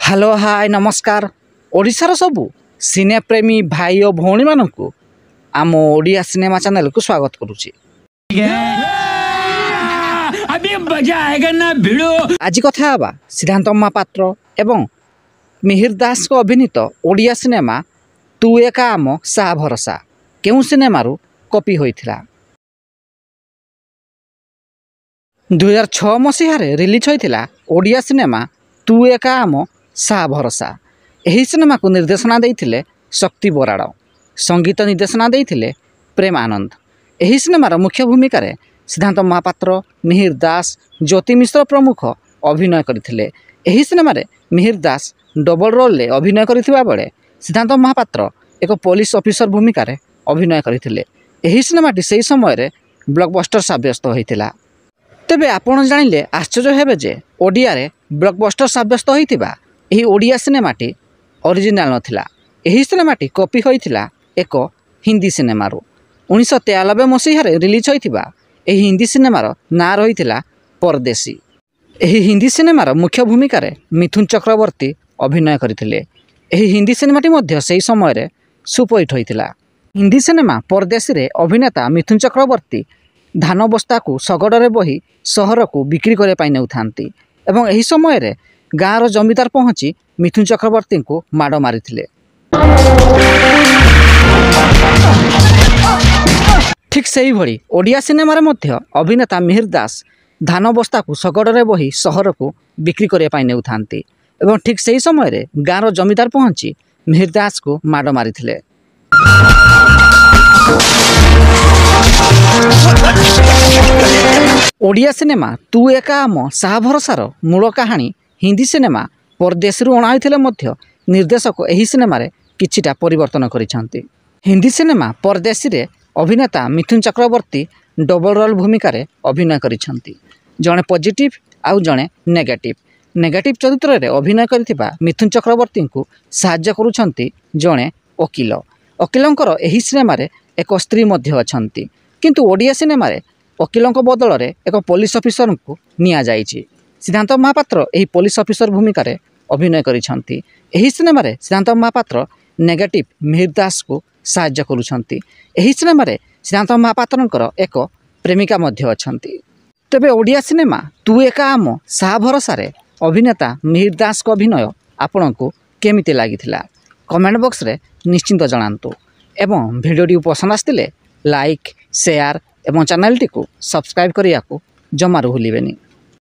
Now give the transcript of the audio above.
Hello hi नमस्कार ओडिशार सबू सिनेप्रेमी भाई और भौणी मानू आम ओडिया सिनेमा चैनल को स्वागत करुच्ची। आज कथा हवा सिद्धांत महापात्र एवं मिहिर दास को अभिनीत ओडिया सिनेमा तू एका आम सा भरसा केउ सिनेमारू कॉपी होइथिला। 2006 मसीह रिलीज होइथिला ओडिया सिनेमा तू एका आम सा भरसा। यही सिनेमा को निर्देशना देइथिले शक्ति बराड़, संगीत निर्देशना देइथिले प्रेम आनंद। यही सिनेमार मुख्य भूमिका रे सिद्धांत महापात्र, मिहिर दास, ज्योति मिश्र प्रमुख अभिनय करथिले। यही सिनेमा रे मिहिर दास डबल रोल रे अभिनय करथिबा बेले सिद्धांत महापात्र एक पुलिस ऑफिसर भूमिका रे अभिनय करथिले। यही सिनेमाटी सेही समय रे ब्लॉकबस्टर साब्यस्त होइतिला। तेबे आपण जानिले आश्चर्य हेबे जे ओडिया रे ब्लॉकबस्टर साब्यस्त होइतिबा यही ओडिया सिनेमाटी ओरिजिनाल नथिला। यही सिनेमाटी कॉपी होइतिला एक हिंदी सिनेमारू। 1993 मसीह रिलीज होइतिबा यही हिंदी सिनेमार ना रहितिला परदेसी। यही हिंदी सिनेमार मुख्य भूमिका रे मिथुन चक्रवर्ती अभिनय करथिले। यही हिंदी सिनेमाटी मध्य सेही समय रे सुपरहिट होइतिला। हिंदी सिनेमा परदेसी रे अभिनेता मिथुन चक्रवर्ती धान बस्ता को शगड़े बही सहर को बिक्री करने पाई नेउथांती एवं यही समय रे गाँवर जमीदार पहुँची मिथुन चक्रवर्ती को माड़ मारी। ठीक से ही भली ओडिया सिनेमा मध्य अभिनेता मिहिर दास धान बस्ता को शगड़े बही सहर को बिक्री करने पाई नेउथांती एवं ठीक से ही समय रे गाँवर जमीदार पहुँची मिहिर दास को माड़ मारी। ओडिया सिनेमा तू एका आम सा भरसार मूल कहानी हिंदी सिनेमा परदेशरू अणाइथिले मध्य निर्देशक यही सिनेमा रे किछिटा परिवर्तन करिसेंती। हिंदी सिनेमा परदेशी रे अभिनेता मिथुन चक्रवर्ती डबल रोल भूमिका रे अभिनय करिसेंती। जणे पॉजिटिव आउ जणे नेगेटिव। नेगेटिव चरित्र रे अभिनय करिथिबा मिथुन चक्रवर्ती को सहाय्य करूछंती जणे वकील। वकीलंकर यही सिनेमा रे एक स्त्री मध्य अछंती, किंतु ओडिया सिनेमा रे वकीलों बदल रे एक पुलिस ऑफिसर को निया जाइछि। सिद्धांत महापात्र यही पुलिस ऑफिसर भूमिका रे अभिनय करिसेंती। यही सिनेमा रे सिद्धांत महापात्र नेगेटिव मिहिर दास को सहाय्य करूछंती। यही सिनेमा रे सिद्धांत महापात्रंकर एक प्रेमिका मध्य अछंती। तेबे ओडिया सिनेमा तू एका आम सा भरसा रे अभिनेता मिहिर दास को अभिनय आपनको केमिति लागिथिला कमेंट बॉक्स रे निश्चिंत जणांतु एवं भिडियोटी पसंद आस्तिले लाइक शेयर एवं चैनल टी को सब्सक्राइब करिया को जमारू भूलिबेनी।